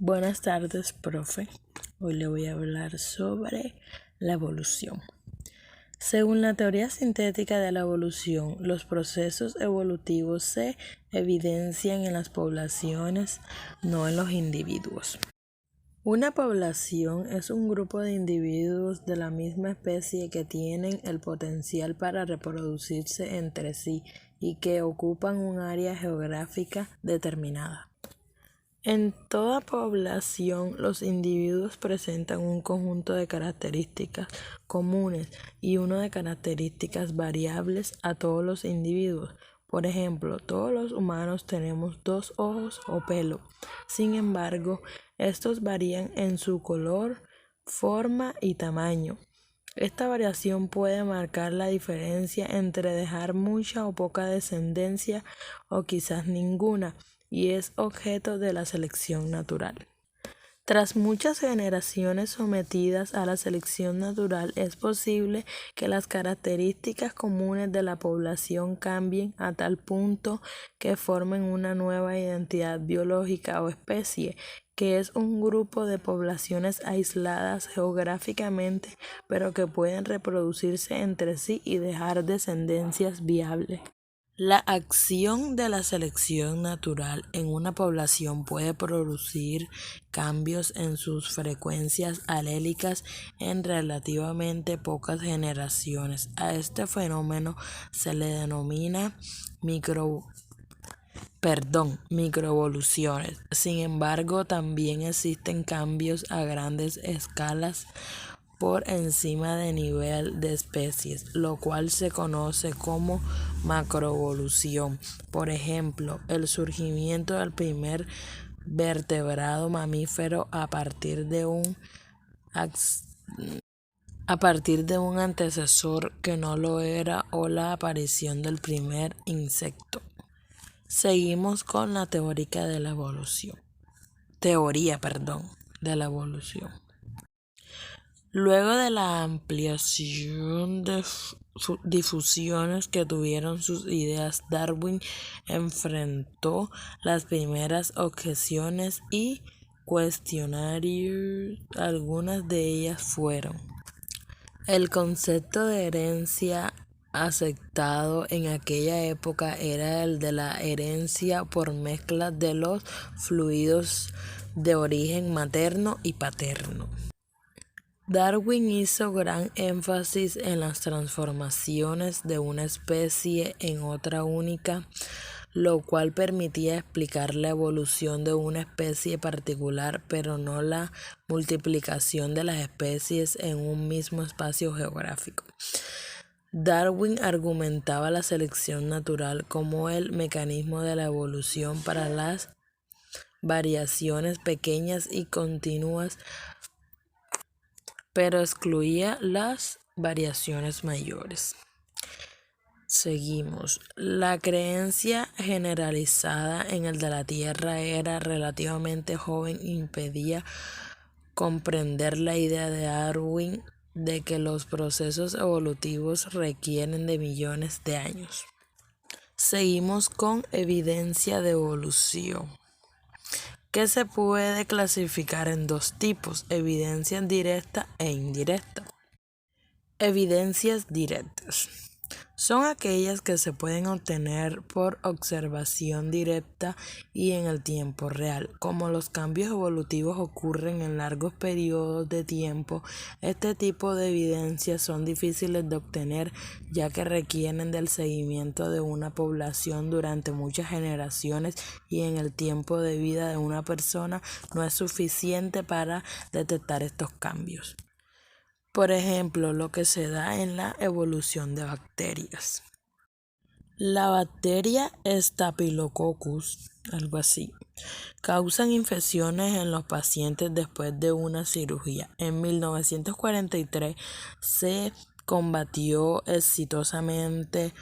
Buenas tardes, profe. Hoy le voy a hablar sobre la evolución. Según la teoría sintética de la evolución, los procesos evolutivos se evidencian en las poblaciones, no en los individuos. Una población es un grupo de individuos de la misma especie que tienen el potencial para reproducirse entre sí y que ocupan un área geográfica determinada. En toda población, los individuos presentan un conjunto de características comunes y uno de características variables a todos los individuos. Por ejemplo, todos los humanos tenemos 2 ojos o pelo. Sin embargo, estos varían en su color, forma y tamaño. Esta variación puede marcar la diferencia entre dejar mucha o poca descendencia o quizás ninguna, y es objeto de la selección natural. Tras muchas generaciones sometidas a la selección natural, es posible que las características comunes de la población cambien a tal punto que formen una nueva identidad biológica o especie, que es un grupo de poblaciones aisladas geográficamente, pero que pueden reproducirse entre sí y dejar descendencias viables. La acción de la selección natural en una población puede producir cambios en sus frecuencias alélicas en relativamente pocas generaciones. A este fenómeno se le denomina microevoluciones. Sin embargo, también existen cambios a grandes escalas por encima del nivel de especies, lo cual se conoce como macroevolución. Por ejemplo, el surgimiento del primer vertebrado mamífero a partir de un antecesor que no lo era, o la aparición del primer insecto. Seguimos con la teoría de la evolución. Luego de la ampliación de difusiones que tuvieron sus ideas, Darwin enfrentó las primeras objeciones y cuestionarios. Algunas de ellas fueron: el concepto de herencia aceptado en aquella época era el de la herencia por mezcla de los fluidos de origen materno y paterno. Darwin hizo gran énfasis en las transformaciones de una especie en otra única, lo cual permitía explicar la evolución de una especie particular, pero no la multiplicación de las especies en un mismo espacio geográfico. Darwin argumentaba la selección natural como el mecanismo de la evolución para las variaciones pequeñas y continuas, pero excluía las variaciones mayores. Seguimos. La creencia generalizada en el de la Tierra era relativamente joven e impedía comprender la idea de Darwin de que los procesos evolutivos requieren de millones de años. Seguimos con evidencia de evolución, que se puede clasificar en 2 tipos: evidencia directa e indirecta. Evidencias directas son aquellas que se pueden obtener por observación directa y en el tiempo real. Como los cambios evolutivos ocurren en largos periodos de tiempo, este tipo de evidencias son difíciles de obtener, ya que requieren del seguimiento de una población durante muchas generaciones, y en el tiempo de vida de una persona no es suficiente para detectar estos cambios. Por ejemplo, lo que se da en la evolución de bacterias. La bacteria Staphylococcus, causan infecciones en los pacientes después de una cirugía. En 1943 se combatió exitosamente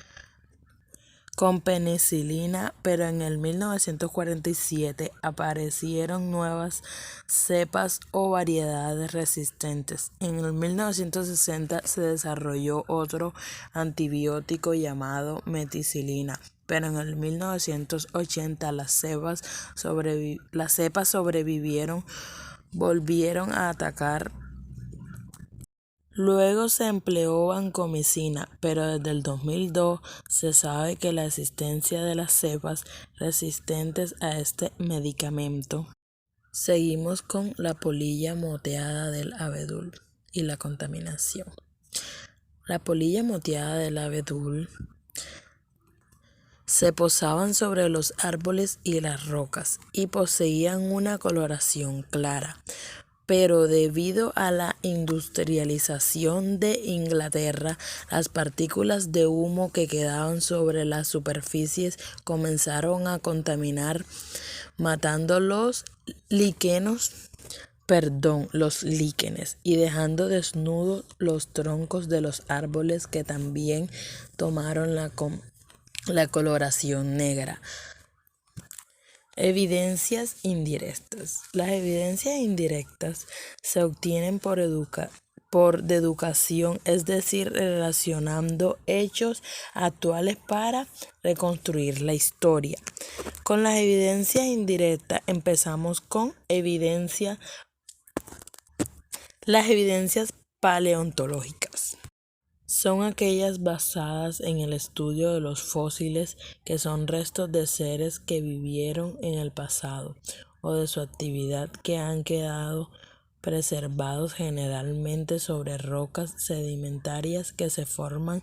con penicilina, pero en el 1947 aparecieron nuevas cepas o variedades resistentes. En el 1960 se desarrolló otro antibiótico llamado meticilina, pero en el 1980 las cepas sobrevivieron, volvieron a atacar. Luego se empleó vancomicina, pero desde el 2002 se sabe que la existencia de las cepas resistentes a este medicamento. Seguimos con la polilla moteada del abedul y la contaminación. La polilla moteada del abedul se posaban sobre los árboles y las rocas y poseían una coloración clara. Pero debido a la industrialización de Inglaterra, las partículas de humo que quedaban sobre las superficies comenzaron a contaminar, matando los líquenes y dejando desnudos los troncos de los árboles que también tomaron la coloración negra. Evidencias indirectas. Las evidencias indirectas se obtienen por deducción, es decir, relacionando hechos actuales para reconstruir la historia. Con las evidencias indirectas empezamos con las evidencias paleontológicas. Son aquellas basadas en el estudio de los fósiles, que son restos de seres que vivieron en el pasado o de su actividad, que han quedado preservados generalmente sobre rocas sedimentarias que se forman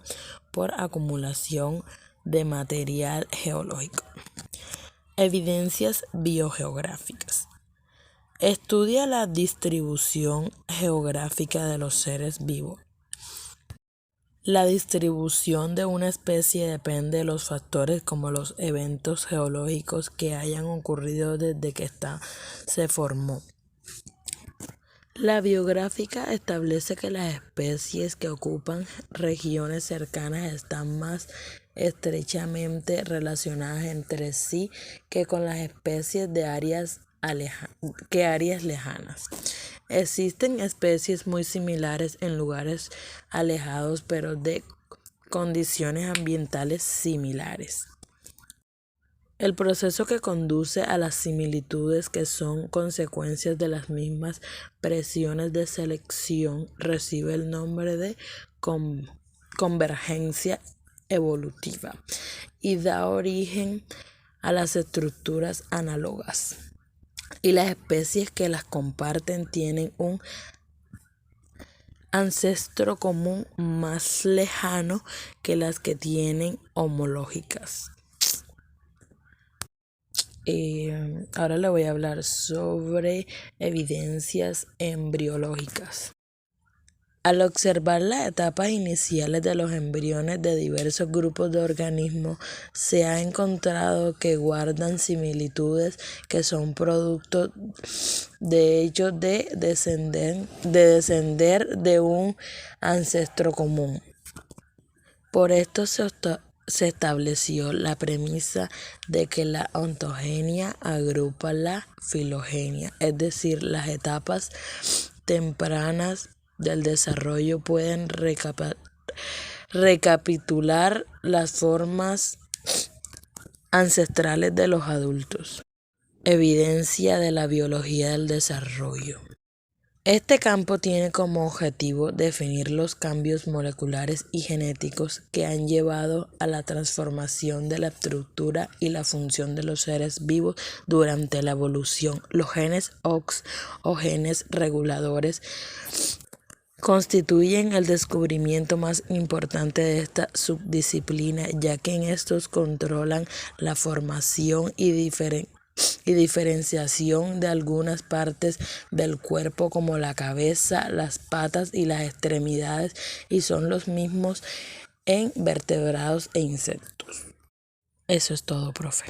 por acumulación de material geológico. Evidencias biogeográficas. Estudia la distribución geográfica de los seres vivos. La distribución de una especie depende de los factores como los eventos geológicos que hayan ocurrido desde que se formó. La biográfica establece que las especies que ocupan regiones cercanas están más estrechamente relacionadas entre sí que con las especies de áreas lejanas. Existen especies muy similares en lugares alejados, pero de condiciones ambientales similares. El proceso que conduce a las similitudes, que son consecuencias de las mismas presiones de selección, recibe el nombre de convergencia evolutiva y da origen a las estructuras análogas. Y las especies que las comparten tienen un ancestro común más lejano que las que tienen homológicas. Ahora le voy a hablar sobre evidencias embriológicas. Al observar las etapas iniciales de los embriones de diversos grupos de organismos, se ha encontrado que guardan similitudes que son producto de hecho de descender de un ancestro común. Por esto se estableció la premisa de que la ontogenia agrupa la filogenia, es decir, las etapas tempranas del desarrollo pueden recapitular las formas ancestrales de los adultos. Evidencia de la biología del desarrollo. Este campo tiene como objetivo definir los cambios moleculares y genéticos que han llevado a la transformación de la estructura y la función de los seres vivos durante la evolución. Los genes OX o genes reguladores constituyen el descubrimiento más importante de esta subdisciplina, ya que en estos controlan la formación y diferenciación de algunas partes del cuerpo como la cabeza, las patas y las extremidades, y son los mismos en vertebrados e insectos. Eso es todo, profe.